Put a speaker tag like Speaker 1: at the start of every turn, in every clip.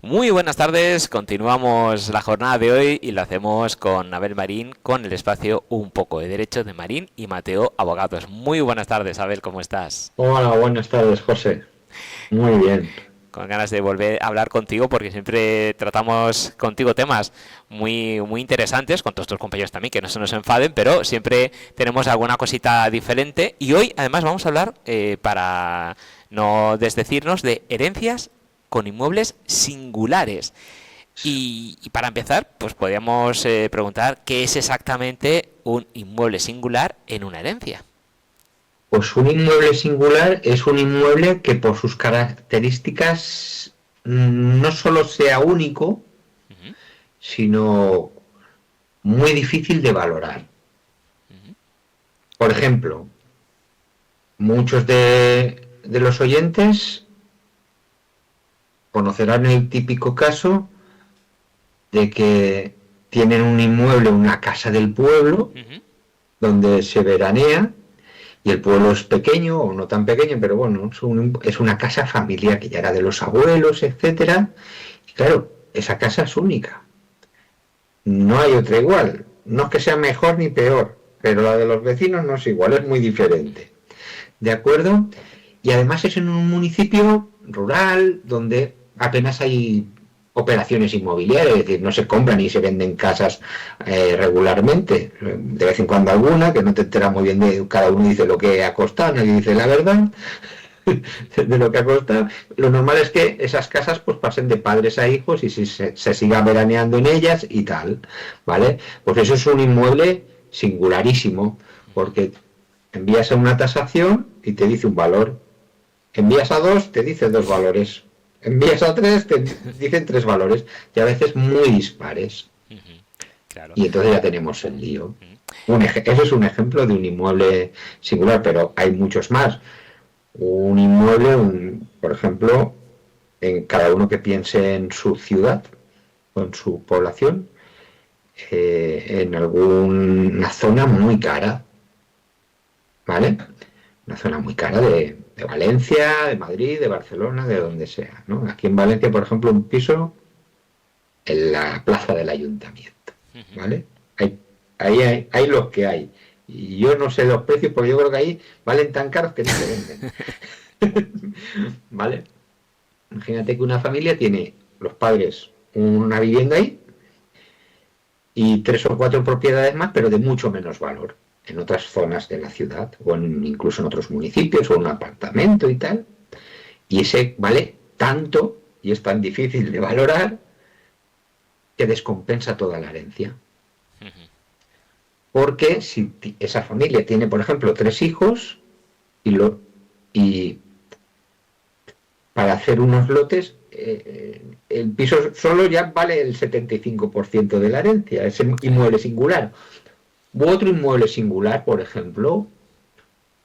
Speaker 1: Muy buenas tardes, continuamos la jornada de hoy y lo hacemos con Abel Marín, con el espacio Un poco de Derecho de Marín y Mateo Abogados. Muy buenas tardes, Abel, ¿cómo estás?
Speaker 2: Hola, buenas tardes, José. Muy bien.
Speaker 1: Con ganas de volver a hablar contigo porque siempre tratamos contigo temas muy interesantes, con todos tus compañeros también, que no se nos enfaden, pero siempre tenemos alguna cosita diferente y hoy además vamos a hablar, para no desdecirnos, de herencias con inmuebles singulares. Y para empezar, pues podríamos preguntar qué es exactamente un inmueble singular en una herencia.
Speaker 2: Pues un inmueble singular es un inmueble que por sus características no solo sea único,
Speaker 1: Ujú,
Speaker 2: sino muy difícil de valorar.
Speaker 1: ujú,
Speaker 2: Por ejemplo, muchos de los oyentes conocerán el típico caso de que tienen un inmueble, una casa del pueblo,
Speaker 1: ujú,
Speaker 2: donde se veranea. Y el pueblo es pequeño o no tan pequeño, pero bueno, es una casa familiar que ya era de los abuelos, etcétera. Y claro, esa casa es única. No hay otra igual. No es que sea mejor ni peor, pero la de los vecinos no es igual, es muy diferente. ¿De acuerdo? Y además es en un municipio rural donde apenas hay operaciones inmobiliarias, es decir, no se compran ni se venden casas regularmente, de vez en cuando alguna, que no te enteras muy bien de, cada uno dice lo que ha costado, nadie dice la verdad de lo que ha costado. Lo normal es que esas casas pues pasen de padres a hijos y se siga veraneando en ellas y tal, ¿vale? Pues eso es un inmueble singularísimo,
Speaker 1: ujú.
Speaker 2: porque envías a una tasación y te dice un valor, envías a dos, te dice dos valores, envías a tres, te dicen tres valores, y a veces muy dispares.
Speaker 1: Ujú, claro.
Speaker 2: Y entonces ya tenemos el lío.
Speaker 1: Ujú,
Speaker 2: Ese es un ejemplo de un inmueble singular, pero hay muchos más. Un inmueble, por ejemplo, en cada uno que piense en su ciudad o en su población, en alguna zona muy cara, ¿vale? Una zona muy cara de Valencia, de Madrid, de Barcelona, de donde sea, ¿no? Aquí en Valencia, por ejemplo, un piso en la plaza del ayuntamiento,
Speaker 1: ujú.
Speaker 2: ¿vale? Hay los que hay. Y yo no sé los precios porque yo creo que ahí valen tan caros que ni se venden, ¿vale? Imagínate que una familia tiene los padres una vivienda ahí y tres o cuatro propiedades más, pero de mucho menos valor en otras zonas de la ciudad o incluso en otros municipios o un apartamento y tal. Y ese vale tanto y es tan difícil de valorar que descompensa toda la herencia. Porque si esa familia tiene, por ejemplo, tres hijos y para hacer unos lotes, el piso solo ya vale el 75% de la herencia, ese
Speaker 1: Claro.
Speaker 2: inmueble singular. U otro inmueble singular, por ejemplo,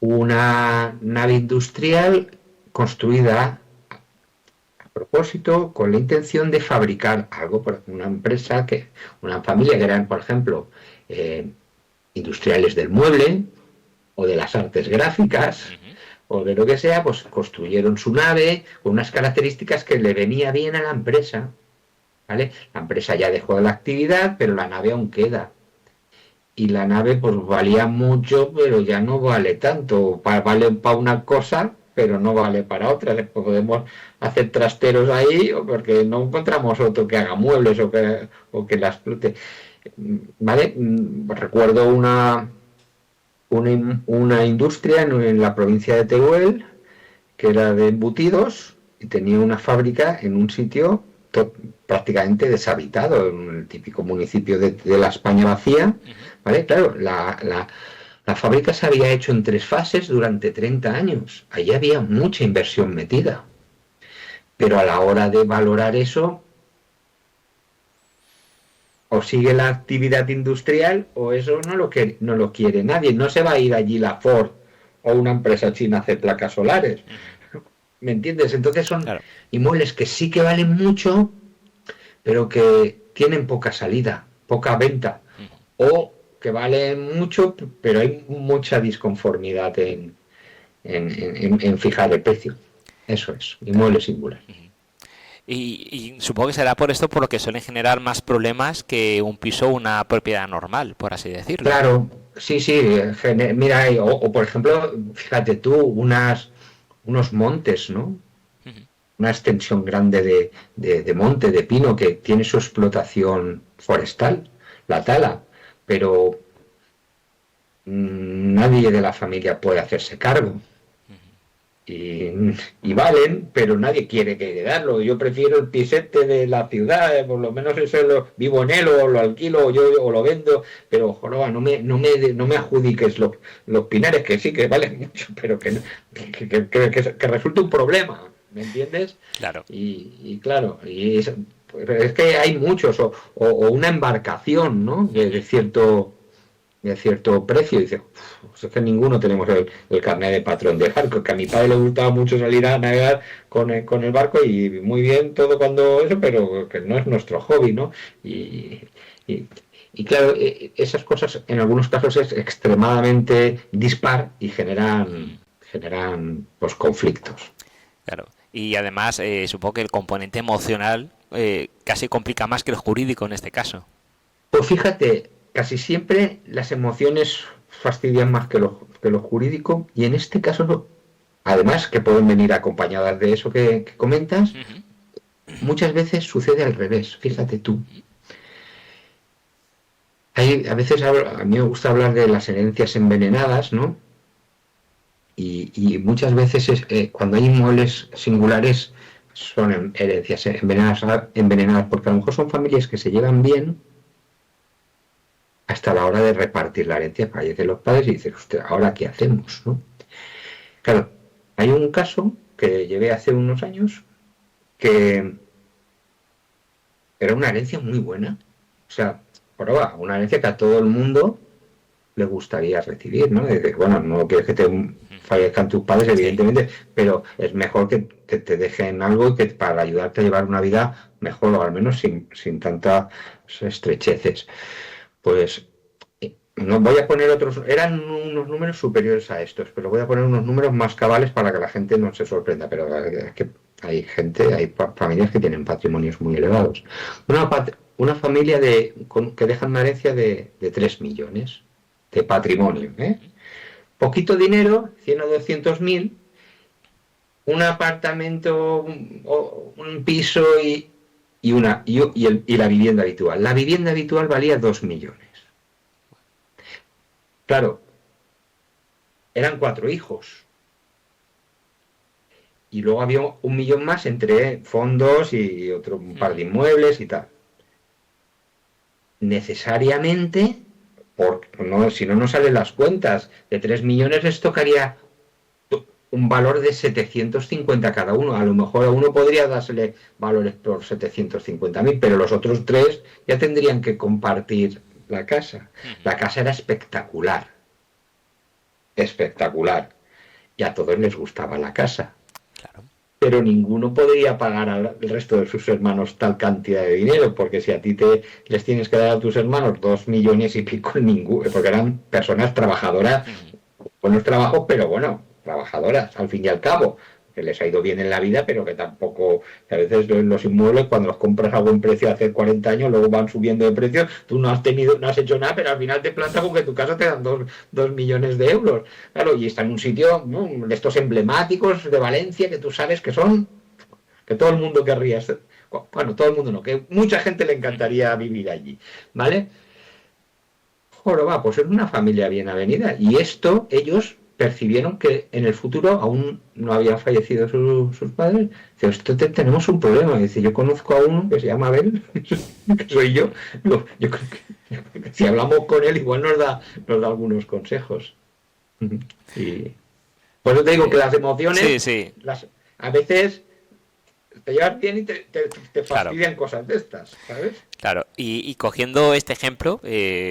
Speaker 2: una nave industrial construida a propósito con la intención de fabricar algo por una empresa, una familia que eran, por ejemplo, eh, industriales del mueble o de las artes gráficas
Speaker 1: Ujú,
Speaker 2: o de lo que sea, pues construyeron su nave con unas características que le venía bien a la empresa, ¿vale? La empresa ya dejó la actividad, pero la nave aún queda. Y la nave pues valía mucho, pero ya no vale tanto. Vale para una cosa, pero no vale para otra. Después podemos hacer trasteros ahí, porque no encontramos otro que haga muebles o que la explote. ¿Vale? Recuerdo una industria en la provincia de Teruel que era de embutidos y tenía una fábrica en un sitio prácticamente deshabitado, en el típico municipio de la España vacía.
Speaker 1: ujú.
Speaker 2: ¿Vale? Claro, la fábrica se había hecho en tres fases durante 30 años. Allí había mucha inversión metida. Pero a la hora de valorar eso, o sigue la actividad industrial o eso no lo quiere nadie. No se va a ir allí la Ford o una empresa china a hacer placas solares.
Speaker 1: Ujú.
Speaker 2: ¿Me entiendes? Entonces son
Speaker 1: Claro.
Speaker 2: inmuebles que sí que valen mucho, pero que tienen poca salida, poca venta.
Speaker 1: Ujú,
Speaker 2: O que valen mucho, pero hay mucha disconformidad en fijar el precio. Eso es,
Speaker 1: claro.
Speaker 2: inmueble singular.
Speaker 1: Ujú. Y supongo que será por esto por lo que suelen generar más problemas que un piso o una propiedad normal, por así decirlo.
Speaker 2: Claro, sí, sí, mira, o por ejemplo, fíjate tú, unos montes, ¿no?
Speaker 1: Ujú.
Speaker 2: Una extensión grande de monte, de pino, que tiene su explotación forestal, la tala, pero nadie de la familia puede hacerse cargo. Y, y valen, pero nadie quiere que heredarlo. Yo prefiero el pisete de la ciudad, por lo menos eso vivo en él, o lo alquilo, o lo vendo, pero joroba, no me adjudiques los pinares, que sí que valen mucho, pero que resulte un problema, ¿me entiendes?
Speaker 1: Claro.
Speaker 2: Y claro, pues es que hay muchos, o una embarcación, ¿no? De cierto precio. Y dice, pues es que ninguno tenemos el carnet de patrón de barco, que a mi padre le gustaba mucho salir a navegar con el barco y muy bien todo cuando eso, pero que no es nuestro hobby, ¿no? Y, y, y claro, esas cosas en algunos casos es extremadamente dispar y generan pues conflictos.
Speaker 1: Claro. Y además, supongo que el componente emocional casi complica más que el jurídico en este caso.
Speaker 2: Pues fíjate, casi siempre las emociones fastidian más que lo jurídico y en este caso no. Además que pueden venir acompañadas de eso que comentas,
Speaker 1: Ujú.
Speaker 2: muchas veces sucede al revés, fíjate tú. A veces a mí me gusta hablar de las herencias envenenadas, ¿no? Y muchas veces cuando hay inmuebles singulares son herencias envenenadas, porque a lo mejor son familias que se llevan bien hasta la hora de repartir la herencia. Fallecen los padres y dices, usted, ¿ahora qué hacemos? ¿No? Claro, hay un caso que llevé hace unos años que era una herencia muy buena. O sea, prueba, una herencia que a todo el mundo le gustaría recibir, ¿no? Bueno, no quieres que te fallezcan tus padres,
Speaker 1: Sí.
Speaker 2: evidentemente, pero es mejor que te dejen algo que para ayudarte a llevar una vida mejor, o al menos sin tantas estrecheces. Pues no voy a poner otros, eran unos números superiores a estos, pero voy a poner unos números más cabales para que la gente no se sorprenda. Pero es que hay familias que tienen patrimonios muy elevados. Una familia que deja una herencia de 3 millones de patrimonio, ¿eh? Poquito dinero, 100 o 200 mil, un apartamento, un piso y la vivienda habitual. La vivienda habitual valía 2 millones. Claro, eran 4 hijos. Y luego había 1 millón más entre fondos y otro un par de inmuebles y tal. Necesariamente, no, si no, no salen las cuentas. De 3 millones les tocaría un valor de 750 cada uno. A lo mejor a uno podría dársele valores por 750.000, pero los otros tres ya tendrían que compartir la casa.
Speaker 1: Ujú.
Speaker 2: La casa era espectacular, espectacular. Y a todos les gustaba la casa.
Speaker 1: Claro.
Speaker 2: Pero ninguno podría pagar al resto de sus hermanos tal cantidad de dinero, porque si a ti les tienes que dar a tus hermanos 2 millones y pico, ninguno, porque eran personas trabajadoras,
Speaker 1: Ujú.
Speaker 2: buenos trabajos, pero bueno, trabajadoras, al fin y al cabo, que les ha ido bien en la vida, pero que tampoco, que a veces los inmuebles, cuando los compras a buen precio hace 40 años, luego van subiendo de precio, tú no has hecho nada, pero al final te plantas con que tu casa te dan 2 millones de euros. Claro, y está en un sitio, ¿no?, de estos emblemáticos de Valencia, que tú sabes que todo el mundo querría, bueno, todo el mundo no, que mucha gente le encantaría vivir allí, ¿vale? Joroba, pues es una familia bien avenida. Y esto ellos percibieron que en el futuro aún no habían fallecido sus padres. Dice, esto tenemos un problema. Dice, yo conozco a uno que se llama Abel, que soy yo. Yo creo que si hablamos con él igual nos da algunos consejos. Y por eso te digo que las
Speaker 1: Sí,
Speaker 2: emociones,
Speaker 1: sí,
Speaker 2: a veces te llevas bien y te
Speaker 1: claro.
Speaker 2: fastidian cosas de estas, ¿sabes?
Speaker 1: Claro, y cogiendo este ejemplo,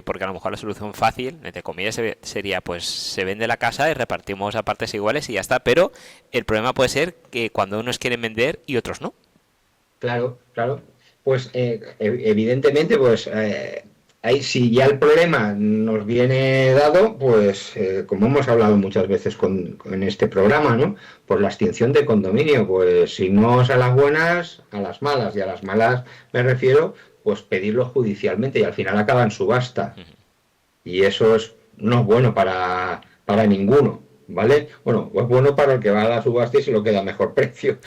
Speaker 1: porque a lo mejor la solución fácil, entre comillas, sería pues se vende la casa y repartimos a partes iguales y ya está, pero el problema puede ser que cuando unos quieren vender y otros no.
Speaker 2: Claro, claro. Pues evidentemente, pues ahí si ya el problema nos viene dado, pues como hemos hablado muchas veces en este programa, ¿no? Por la extinción de condominio, pues si no es a las buenas, a las malas, y a las malas me refiero, pues pedirlo judicialmente y al final acaba en subasta. Y eso no es bueno para ninguno, ¿vale? Bueno, es bueno para el que va a la subasta y se lo queda a mejor precio,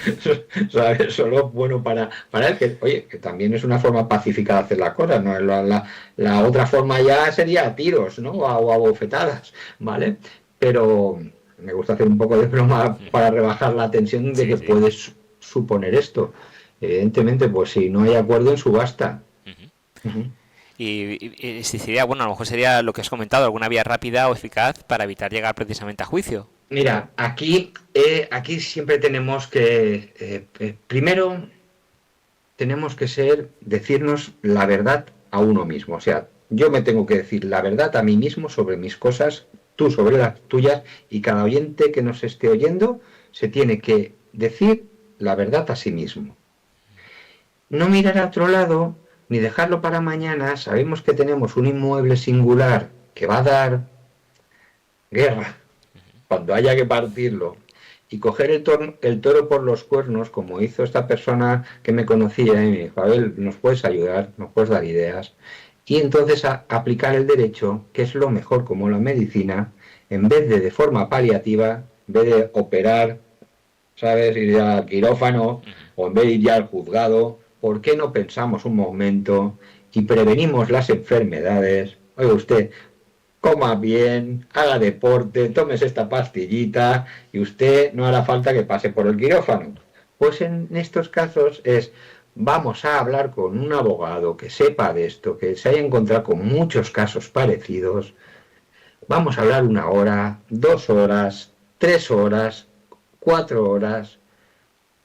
Speaker 2: ¿sabes? Solo es bueno para él, que, oye, que también es una forma pacífica de hacer las cosas, ¿no? La otra forma ya sería a tiros, ¿no? O a bofetadas, ¿vale? Pero me gusta hacer un poco de broma para rebajar la tensión de
Speaker 1: Sí,
Speaker 2: que
Speaker 1: sí.
Speaker 2: puede suponer esto. Evidentemente, pues si no hay acuerdo en subasta.
Speaker 1: Ujú.
Speaker 2: Ujú.
Speaker 1: Y si sería, bueno, a lo mejor sería lo que has comentado, alguna vía rápida o eficaz para evitar llegar precisamente a juicio.
Speaker 2: Mira, aquí siempre tenemos que, primero, tenemos que decirnos la verdad a uno mismo. O sea, yo me tengo que decir la verdad a mí mismo sobre mis cosas, tú sobre las tuyas, y cada oyente que nos esté oyendo se tiene que decir la verdad a sí mismo. No mirar a otro lado, ni dejarlo para mañana. Sabemos que tenemos un inmueble singular que va a dar guerra cuando haya que partirlo y coger el toro por los cuernos, como hizo esta persona que me conocía y me dijo, Abel, ¿nos puedes ayudar? ¿Nos puedes dar ideas? Y entonces aplicar el derecho, que es lo mejor como la medicina, en vez de forma paliativa, en vez de operar, ¿sabes? Ir al quirófano o en vez de ir ya al juzgado, ¿por qué no pensamos un momento y prevenimos las enfermedades? Oiga usted, coma bien, haga deporte, tómese esta pastillita y usted no hará falta que pase por el quirófano. Pues en estos casos vamos a hablar con un abogado que sepa de esto, que se haya encontrado con muchos casos parecidos. Vamos a hablar 1 hora, 2 horas, 3 horas, 4 horas,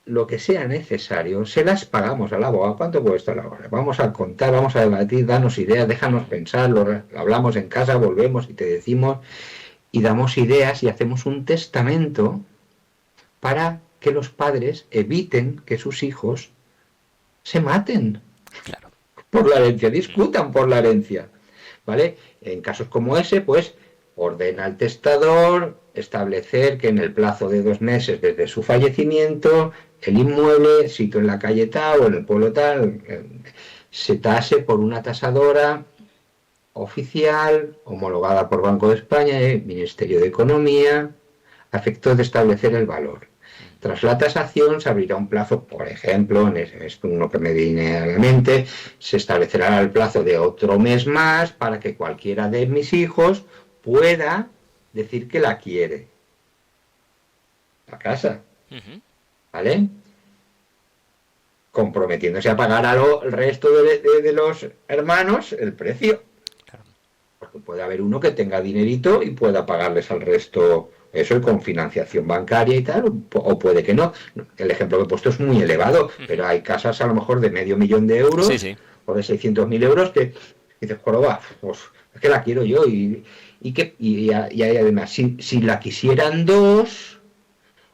Speaker 2: lo que sea necesario, se las pagamos al abogado. ¿Cuánto cuesta la hora? Vamos a contar, vamos a debatir, danos ideas, déjanos pensar, lo hablamos en casa, volvemos y te decimos, y damos ideas y hacemos un testamento para que los padres eviten que sus hijos se maten
Speaker 1: Claro.
Speaker 2: por la herencia, discutan por la herencia. ¿Vale? En casos como ese, pues ordena al testador establecer que en el plazo de 2 meses desde su fallecimiento, el inmueble, sito en la calle tal o en el pueblo tal, se tase por una tasadora oficial, homologada por Banco de España y Ministerio de Economía, a efectos de establecer el valor. Tras la tasación se abrirá un plazo, por ejemplo, es uno que me viene a la mente, se establecerá el plazo de otro mes más para que cualquiera de mis hijos pueda decir que la quiere. La casa,
Speaker 1: Ujú.
Speaker 2: ¿vale? Comprometiéndose a pagar el resto de los hermanos el precio.
Speaker 1: Claro.
Speaker 2: Porque puede haber uno que tenga dinerito y pueda pagarles al resto eso con financiación bancaria y tal, o puede que no. El ejemplo que he puesto es muy elevado, pero hay casas a lo mejor de medio millón de
Speaker 1: Sí,
Speaker 2: euros
Speaker 1: sí.
Speaker 2: o de 600.000 euros que dices, joroba, pues es que la quiero yo y además, si la quisieran dos,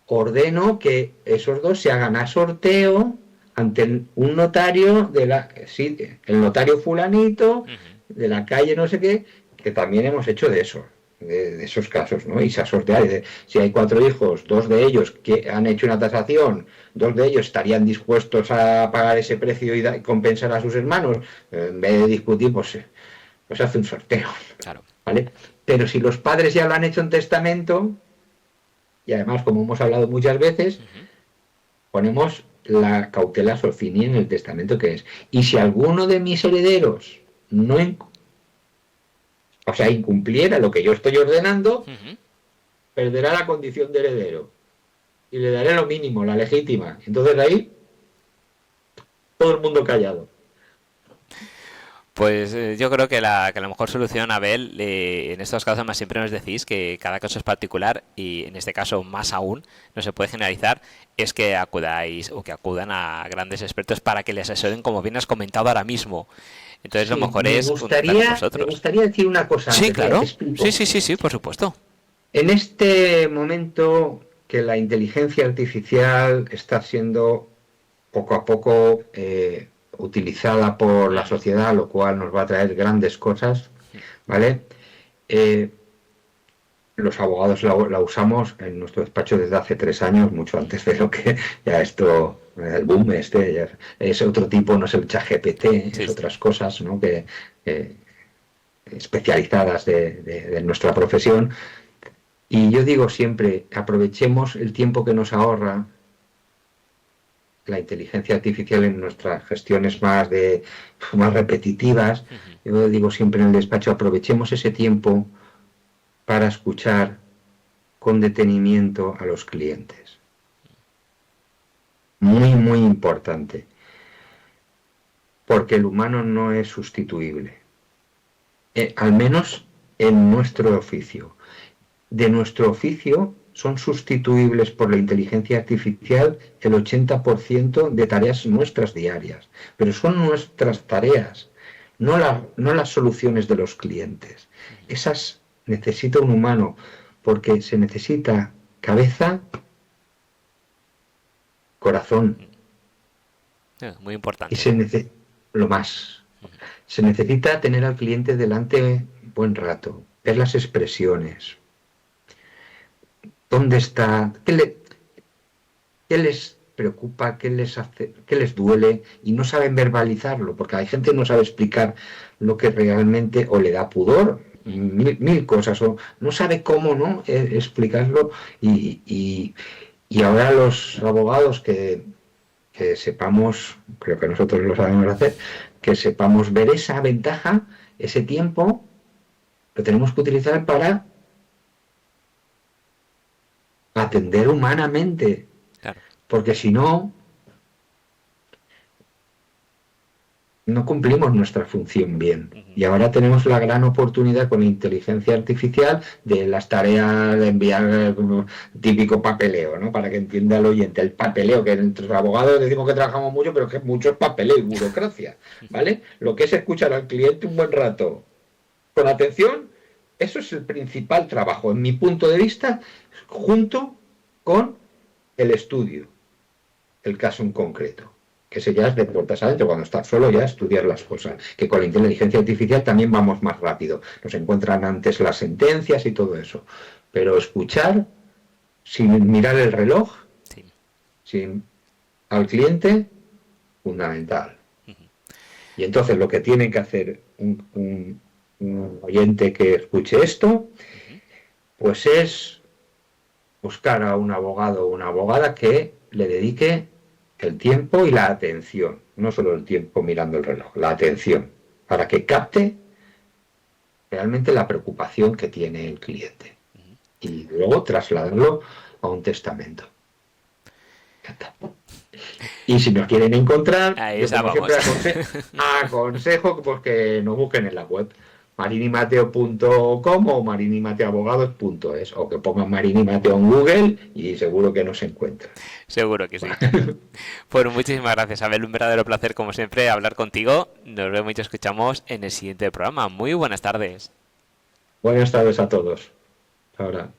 Speaker 2: ordeno que esos dos se hagan a sorteo ante un notario sí, el notario fulanito
Speaker 1: Ujú.
Speaker 2: de la calle no sé qué, que también hemos hecho de eso, de esos casos, ¿no? Y se ha sorteado. Si hay 4 hijos, 2 de ellos que han hecho una tasación, 2 de ellos estarían dispuestos a pagar ese precio y compensar a sus hermanos, en vez de discutir, pues hace un sorteo,
Speaker 1: Claro.
Speaker 2: ¿vale? Pero si los padres ya lo han hecho en testamento, y además, como hemos hablado muchas veces,
Speaker 1: Ujú.
Speaker 2: ponemos la cautela socini en el testamento que es. Y si alguno de mis herederos no, o sea, incumpliera lo que yo estoy ordenando,
Speaker 1: Ujú.
Speaker 2: perderá la condición de heredero. Y le daré lo mínimo, la legítima. Entonces ahí, todo el mundo callado.
Speaker 1: Pues yo creo que la mejor solución, Abel, en estos casos más siempre nos decís que cada caso es particular y en este caso más aún no se puede generalizar, es que acudáis o que acudan a grandes expertos para que les asesoren como bien has comentado ahora mismo. Entonces lo
Speaker 2: Sí,
Speaker 1: mejor es contactar con
Speaker 2: me
Speaker 1: vosotros.
Speaker 2: gustaría decir una cosa
Speaker 1: Sí,
Speaker 2: antes. Mira, te
Speaker 1: claro. Sí,
Speaker 2: explico.
Speaker 1: sí, sí, sí, por supuesto.
Speaker 2: En este momento que la inteligencia artificial está siendo poco a poco utilizada por la sociedad, lo cual nos va a traer grandes cosas, ¿vale? Los abogados la usamos en nuestro despacho desde hace 3 años, mucho antes de lo que ya esto, el boom ya es otro tipo, no es el ChatGPT,
Speaker 1: Sí,
Speaker 2: es
Speaker 1: sí.
Speaker 2: otras cosas, ¿no? Que especializadas de nuestra profesión. Y yo digo siempre, aprovechemos el tiempo que nos ahorra la inteligencia artificial en nuestras gestiones más repetitivas.
Speaker 1: Ujú.
Speaker 2: Yo digo siempre en el despacho, aprovechemos ese tiempo para escuchar con detenimiento a los clientes. Muy, muy importante, porque el humano no es sustituible, al menos en nuestro oficio. De nuestro oficio son sustituibles por la inteligencia artificial el 80% de tareas nuestras diarias, pero son nuestras tareas, no las soluciones de los clientes. Esas necesita un humano, porque se necesita cabeza, corazón,
Speaker 1: Muy
Speaker 2: y
Speaker 1: importante.
Speaker 2: se necesita lo más. Se necesita tener al cliente delante buen rato, ver las expresiones, dónde está, qué les preocupa, qué les hace, qué les duele y no saben verbalizarlo, porque hay gente que no sabe explicar lo que realmente o le da pudor, mil cosas, o no sabe cómo no explicarlo y ahora los abogados que sepamos, creo que nosotros lo sabemos hacer, que sepamos ver esa ventaja, ese tiempo, lo tenemos que utilizar para atender humanamente,
Speaker 1: Claro.
Speaker 2: porque si no, no cumplimos nuestra función bien.
Speaker 1: Ujú.
Speaker 2: Y ahora tenemos la gran oportunidad con la inteligencia artificial de las tareas de enviar típico papeleo, ¿no? Para que entienda el oyente, el papeleo, que entre los abogados decimos que trabajamos mucho, pero que mucho es papeleo y burocracia, ¿vale? Lo que es escuchar al cliente un buen rato con atención, eso es el principal trabajo, en mi punto de vista, junto con el estudio, el caso en concreto, que ese ya es de puertas adentro, cuando estás solo ya estudiar las cosas, que con la inteligencia artificial también vamos más rápido, nos encuentran antes las sentencias y todo eso, pero escuchar sin mirar el reloj,
Speaker 1: Sí.
Speaker 2: sin al cliente, fundamental.
Speaker 1: Ujú.
Speaker 2: Y entonces lo que tiene que hacer un oyente que escuche esto,
Speaker 1: Ujú.
Speaker 2: pues es buscar a un abogado o una abogada que le dedique el tiempo y la atención, no solo el tiempo mirando el reloj, la atención, para que capte realmente la preocupación que tiene el cliente
Speaker 1: Ujú.
Speaker 2: y luego trasladarlo a un testamento. Y si nos quieren encontrar,
Speaker 1: A
Speaker 2: yo
Speaker 1: esa
Speaker 2: como siempre
Speaker 1: vamos.
Speaker 2: aconsejo pues, que nos busquen en la web marinimateo.com o marinimateoabogados.es o que pongan Marini Mateo en Google y seguro que nos encuentran.
Speaker 1: Seguro que sí. Pues muchísimas gracias, Abel. Un verdadero placer, como siempre, hablar contigo. Nos vemos y te escuchamos en el siguiente programa. Muy buenas tardes.
Speaker 2: Buenas tardes a todos. Ahora.